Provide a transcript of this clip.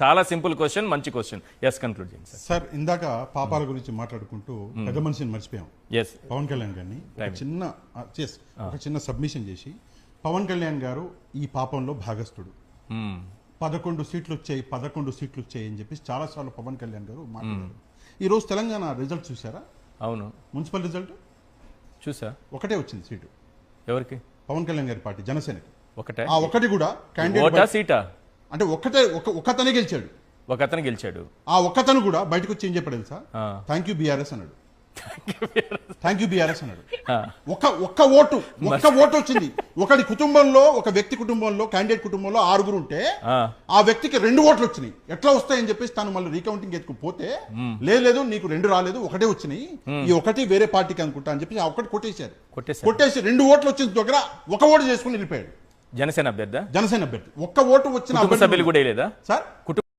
చాలా simple question, మంచి question. Yes, conclude చేయండి సార్. సార్ ఇందాక పాపాల గురించి మాట్లాడుకుంటూ పెద్ద మనిషిని మర్చిపోయాం. ఎస్, పవన్ కళ్యాణ్ గారిని ఒక చిన్న సబ్మిషన్ చేసి, పవన్ కళ్యాణ్ గారు ఈ పాపంలో భాగస్థుడు, 11 సీట్లు వచ్చాయి అని చెప్పి చాలాసార్లు పవన్ కళ్యాణ్ గారు మాట్లాడారు. ఈ రోజు తెలంగాణ రిజల్ట్ చూసారా? అవును, మున్సిపల్ రిజల్ట్ చూసా. ఒకటే వచ్చింది సీటు ఎవరికి? పవన్ కళ్యాణ్ గారి పార్టీ జనసేనకి. ఒకటే? ఆ ఒకటి కూడా ఓటా క్యాండిడేట్ సీటా? అంటే ఒకతనే గెలిచాడు. ఒక అతను గెలిచాడు. ఆ ఒక్కతను కూడా బయటకు వచ్చి ఏం చెప్పాడు తెలుసా? థ్యాంక్ యూ బీఆర్ఎస్ అన్నాడు. థ్యాంక్ యూ బీఆర్ఎస్ అన్నాడు. ఒక్క ఓటు వచ్చింది. ఒకటి కుటుంబంలో, ఒక వ్యక్తి కుటుంబంలో, క్యాండిడేట్ కుటుంబంలో 6 ఉంటే ఆ వ్యక్తికి 2 ఓట్లు వచ్చినాయి. ఎట్లా వస్తాయని చెప్పేసి తను మళ్ళీ రీకౌంటింగ్ ఎత్తుకుపోతే, లేదు నీకు 2 రాలేదు, ఒకటే వచ్చినాయి, ఈ ఒకటి వేరే పార్టీకి అనుకుంటా అని చెప్పి ఆ ఒకటి కొట్టేసి 2 ఓట్లు వచ్చిన దగ్గర 1 ఓటు చేసుకుని వెళ్ళిపోయాడు. జనసేన అభ్యర్థి ఒక్క ఓటు వచ్చిన సభ్యులు కూడా లేదా సార్?